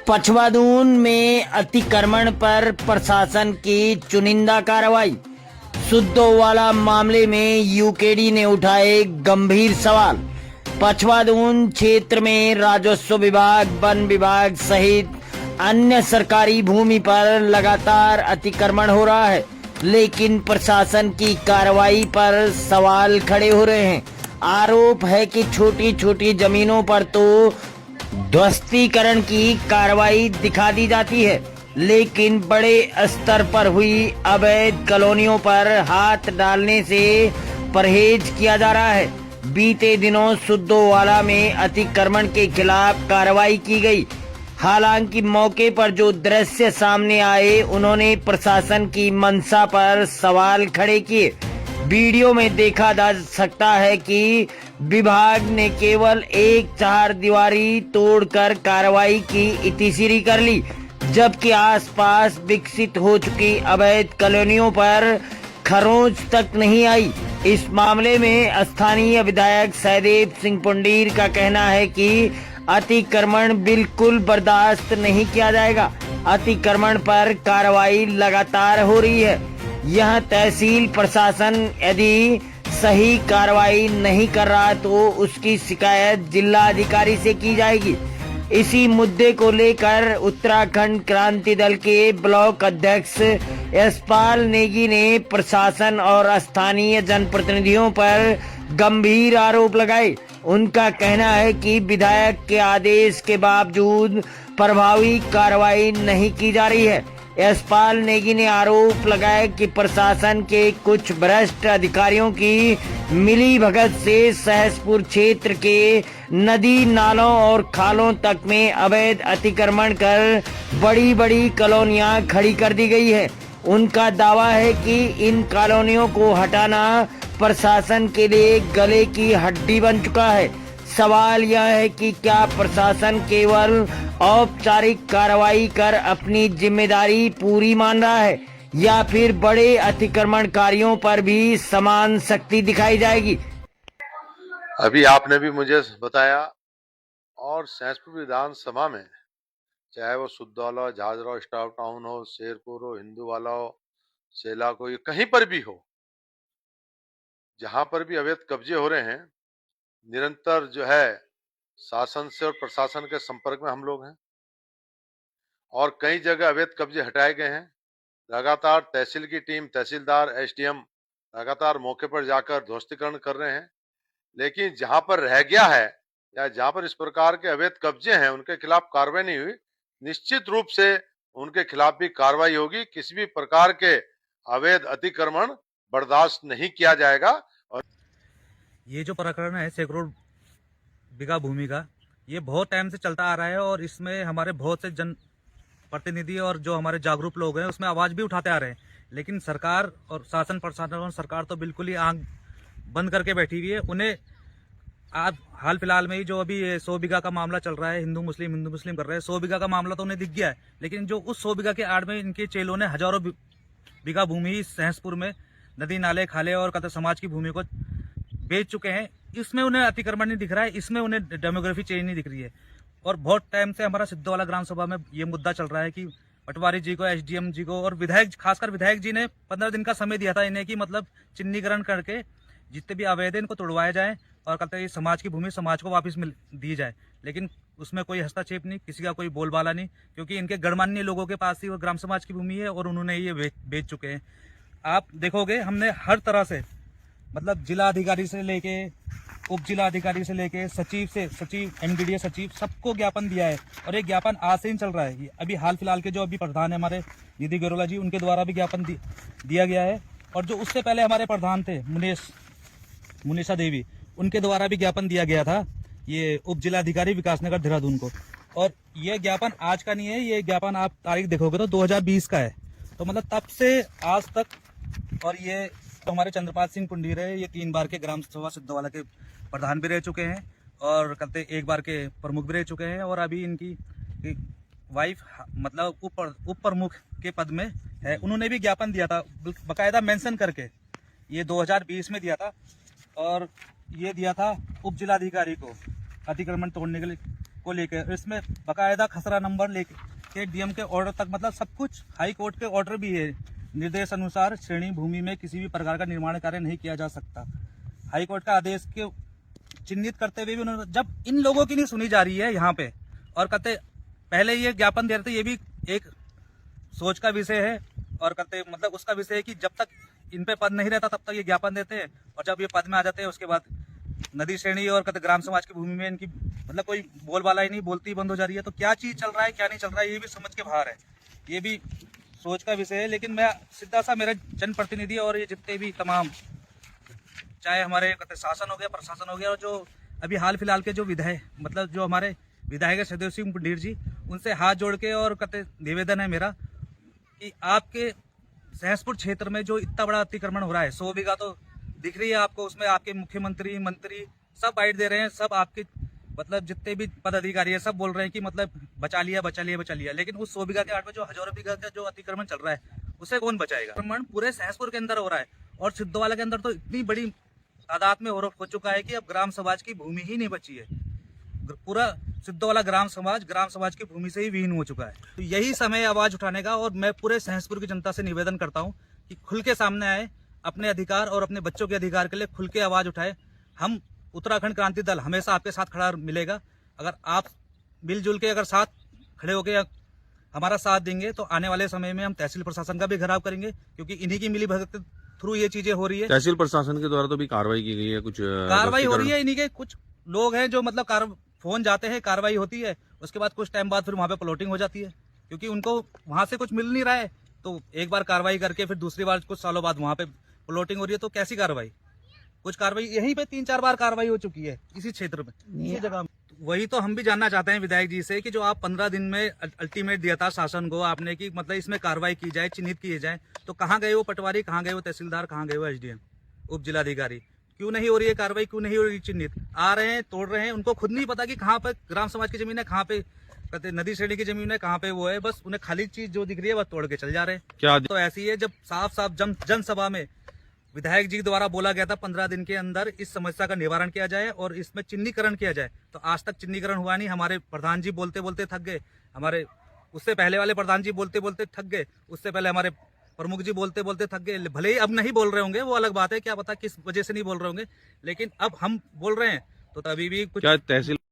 पछवादून में अतिक्रमण पर प्रशासन की चुनिंदा कार्रवाई। सुद्धोवाला मामले में यूकेडी ने उठाए गंभीर सवाल। पछवादून क्षेत्र में राजस्व विभाग, वन विभाग सहित अन्य सरकारी भूमि पर लगातार अतिक्रमण हो रहा है, लेकिन प्रशासन की कार्रवाई पर सवाल खड़े हो रहे हैं। आरोप है कि छोटी छोटी जमीनों पर तो ध्वस्तीकरण की कार्रवाई दिखा दी जाती है, लेकिन बड़े स्तर पर हुई अवैध कॉलोनियों पर हाथ डालने से परहेज किया जा रहा है। बीते दिनों सुद्धोवाला में अतिक्रमण के खिलाफ कार्रवाई की गई। हालांकि मौके पर जो दृश्य सामने आए, उन्होंने प्रशासन की मंशा पर सवाल खड़े किए। वीडियो में देखा जा सकता है कि विभाग ने केवल एक चारदीवारी तोड़कर कार्रवाई की इतिश्री कर ली, जबकि आसपास विकसित हो चुकी अवैध कॉलोनियों पर खरोंच तक नहीं आई। इस मामले में स्थानीय विधायक सहदेव सिंह पुंडीर का कहना है कि अतिक्रमण बिल्कुल बर्दाश्त नहीं किया जाएगा। अतिक्रमण पर कार्रवाई लगातार हो रही है। यह तहसील प्रशासन यदि सही कार्रवाई नहीं कर रहा तो उसकी शिकायत जिला अधिकारी से की जाएगी। इसी मुद्दे को लेकर उत्तराखंड क्रांति दल के ब्लॉक अध्यक्ष यशपाल नेगी ने प्रशासन और स्थानीय जनप्रतिनिधियों पर गंभीर आरोप लगाए। उनका कहना है कि विधायक के आदेश के बावजूद प्रभावी कार्रवाई नहीं की जा रही है। यशपाल नेगी ने आरोप लगाया कि प्रशासन के कुछ भ्रष्ट अधिकारियों की मिलीभगत से सहसपुर क्षेत्र के नदी, नालों और खालों तक में अवैध अतिक्रमण कर बड़ी बड़ी कॉलोनियां खड़ी कर दी गई है। उनका दावा है कि इन कॉलोनियों को हटाना प्रशासन के लिए गले की हड्डी बन चुका है। सवाल यह है कि क्या प्रशासन केवल औपचारिक कार्रवाई कर अपनी जिम्मेदारी पूरी मान रहा है, या फिर बड़े अतिक्रमणकारियों पर भी समान सख्ती दिखाई जाएगी। अभी आपने भी मुझे बताया, और सहसपुर विधानसभा में चाहे वो सुद्धौला, झाझरा स्टाफ टाउन हो, शेरपुर हो, हिंदूवाला हो, सेला को, ये कहीं पर भी हो, जहां पर भी अवैध कब्जे हो रहे हैं, निरंतर जो है शासन से और प्रशासन के संपर्क में हम लोग हैं, और कई जगह अवैध कब्जे हटाए गए हैं। लगातार तहसील की टीम, तहसीलदार, एसडीएम लगातार मौके पर जाकर ध्वस्तीकरण कर रहे हैं, लेकिन जहां पर रह गया है या जहां पर इस प्रकार के अवैध कब्जे हैं, उनके खिलाफ कार्रवाई नहीं हुई। निश्चित रूप से उनके खिलाफ भी कार्रवाई होगी। किसी भी प्रकार के अवैध अतिक्रमण बर्दाश्त नहीं किया जाएगा। और ये जो प्रकरण है सैकड़ों बीघा भूमि का, ये बहुत टाइम से चलता आ रहा है, और इसमें हमारे बहुत से जन प्रतिनिधि और जो हमारे जागरूक लोग हैं उसमें आवाज भी उठाते आ रहे हैं, लेकिन सरकार और शासन प्रशासन और सरकार तो बिल्कुल ही आंख बंद करके बैठी हुई है। उन्हें आज हाल फिलहाल में ही जो अभी 100 बीघा का मामला चल रहा है, हिंदू मुस्लिम कर रहे हैं, 100 बीघा का मामला तो उन्हें दिख गया है, लेकिन जो उस 100 बीघा के आड़ में इनके चेलों ने हजारों बीघा भूमि सहसपुर में नदी, नाले, खाले और कतर समाज की भूमि को बेच चुके हैं। इसमें उन्हें अतिक्रमण नहीं दिख रहा है, इसमें उन्हें डेमोग्राफी चेंज नहीं दिख रही है। और बहुत टाइम से हमारा सिद्धोवाला ग्राम सभा में ये मुद्दा चल रहा है कि पटवारी जी को, एसडीएम जी को और विधायक, खासकर विधायक जी ने 15 दिन का समय दिया था इन्हें कि मतलब चिन्हीकरण करके जितने भी अवैध इनको तोड़वाया जाए, और कहते हैं समाज की भूमि समाज को वापस दी जाए, लेकिन उसमें कोई हस्तक्षेप नहीं, किसी का कोई बोलबाला नहीं, क्योंकि इनके गणमान्य लोगों के पास ही वो ग्राम समाज की भूमि है और उन्होंने ये बेच चुके हैं। आप देखोगे हमने हर तरह से, मतलब जिला अधिकारी से लेके उप जिला अधिकारी से लेके सचिव, एमडीडीए सचिव, सबको ज्ञापन दिया है, और ये ज्ञापन आज से ही चल रहा है। अभी हाल फिलहाल के जो अभी प्रधान है हमारे निधि गरोला जी, उनके द्वारा भी ज्ञापन दिया गया है, और जो उससे पहले हमारे प्रधान थे मुनीषा देवी, उनके द्वारा भी ज्ञापन दिया गया था, ये उप जिला अधिकारी विकासनगर देहरादून को। और ये ज्ञापन आज का नहीं है, ये ज्ञापन आप तारीख देखोगे तो 2020 का है, तो मतलब तब से आज तक। और ये तो हमारे चंद्रपाल सिंह पुंडीर है, ये 3 बार के ग्राम सभा सिद्धोवाला के प्रधान भी रह चुके हैं, और कहते 1 बार के प्रमुख भी रह चुके हैं, और अभी इनकी वाइफ मतलब उप प्रमुख के पद में है। उन्होंने भी ज्ञापन दिया था, बकायदा मेंशन करके, ये 2020 में दिया था, और ये दिया था उप जिलाधिकारी को अतिक्रमण तोड़ने के लिए को लेकर, इसमें बाकायदा खसरा नंबर लेके डीएम के ऑर्डर तक, मतलब सब कुछ हाई कोर्ट के ऑर्डर भी है। निर्देश अनुसार श्रेणी भूमि में किसी भी प्रकार का निर्माण कार्य नहीं किया जा सकता। हाई कोर्ट का आदेश के चिन्हित करते हुए भी उन्होंने, जब इन लोगों की नहीं सुनी जा रही है यहाँ पे, और कहते पहले ये ज्ञापन दे रहे थे, ये भी एक सोच का विषय है, और कहते मतलब उसका विषय है कि जब तक इन पे पद नहीं रहता तब तक ये ज्ञापन देते हैं, और जब ये पद में आ जाते हैं उसके बाद नदी श्रेणी और कहते ग्राम समाज की भूमि में इनकी मतलब कोई बोलबाला ही नहीं, बोलती ही बंद हो जा रही है। तो क्या चीज चल रहा है क्या नहीं चल रहा है ये भी समझ के बाहर है, ये भी सोच का विषय है। लेकिन मैं सीधा सा मेरा जनप्रतिनिधि और ये जितने भी तमाम, चाहे हमारे कहते शासन हो गया, प्रशासन हो गया, और जो अभी हाल फिलहाल के जो विधायक मतलब जो हमारे विधायक सदैव सिंह पुंडीर जी, उनसे हाथ जोड़ के और कहते निवेदन है मेरा कि आपके सहसपुर क्षेत्र में जो इतना बड़ा अतिक्रमण हो रहा है, 100 बीघा तो दिख रही है आपको, उसमें आपके मुख्यमंत्री मंत्री सब बाइट दे रहे हैं, सब आपके मतलब जितने भी पदाधिकारी है सब बोल रहे हैं कि मतलब बचा लिया बचा लिया बचा लिया। लेकिन उस 100 बीघा के आठ में जो हजारों बीघा का जो अतिक्रमण चल रहा है उसे कौन बचाएगा? अतिक्रमण पूरे सहसपुर के अंदर हो रहा है, और सिद्धोवाला के अंदर तो इतनी बड़ी तादाद में हो चुका है कि अब ग्राम समाज की भूमि ही नहीं बची है। पूरा सिद्धोवाला ग्राम समाज की भूमि से ही विहीन हो चुका है। तो यही समय है आवाज उठाने का, और मैं पूरे सहसपुर की जनता से निवेदन करता हूं कि खुल के सामने आए, अपने अधिकार और अपने बच्चों के अधिकार के लिए खुल के आवाज उठाए। हम उत्तराखंड क्रांति दल हमेशा आपके साथ खड़ा मिलेगा। अगर आप मिलजुल के अगर साथ खड़े होकर हमारा साथ देंगे तो आने वाले समय में हम तहसील प्रशासन का भी घेराव करेंगे, क्योंकि इन्हीं की मिली भगत थ्रू ये चीजें हो रही है। तहसील प्रशासन के द्वारा तो भी कार्रवाई की गई है, कुछ कार्रवाई हो रही है। इन्हीं के कुछ लोग हैं जो मतलब फोन जाते हैं, कार्रवाई होती है, उसके बाद कुछ टाइम बाद फिर वहां पे प्लॉटिंग हो जाती है, क्योंकि उनको वहां से कुछ मिल नहीं रहा है। तो एक बार कार्रवाई करके फिर दूसरी बार कुछ सालों बाद वहां पे प्लॉटिंग हो रही है, तो कैसी कार्रवाई? कुछ कार्रवाई यहीं पे 3-4 बार कार्रवाई हो चुकी है इसी क्षेत्र में, इसी जगह में। वही तो हम भी जानना चाहते हैं विधायक जी से कि जो आप 15 दिन में अल्टीमेट दिया था शासन को आपने कि मतलब इसमें कार्रवाई की जाए, चिन्हित किए जाए, तो कहाँ गए वो पटवारी, कहाँ गए वो तहसीलदार, कहाँ गए वो एसडीएम, उप जिलाधिकारी? क्यों नहीं हो रही है कार्रवाई, क्यों नहीं हो रही चिन्हित? आ रहे हैं, तोड़ रहे हैं, उनको खुद नहीं पता कि कहाँ पे ग्राम समाज की जमीन है, कहाँ पे कहते नदी श्रेणी की जमीन है, कहाँ पे वो है, बस उन्हें खाली चीज जो दिख रही है बस तोड़ के चल जा रहे हैं। क्या तो ऐसी है, जब साफ साफ जनसभा में विधायक जी द्वारा बोला गया था 15 दिन के अंदर इस समस्या का निवारण किया जाए और इसमें चिन्हीकरण किया जाए, तो आज तक चिन्हीकरण हुआ नहीं। हमारे प्रधान जी बोलते बोलते थक गए, हमारे उससे पहले वाले प्रधान जी बोलते बोलते थक गए, उससे पहले हमारे प्रमुख जी बोलते बोलते थक गए। भले ही अब नहीं बोल रहे होंगे, वो अलग बात है, क्या पता किस वजह से नहीं बोल रहे होंगे, लेकिन अब हम बोल रहे हैं तो अभी भी कुछ क्या तहसील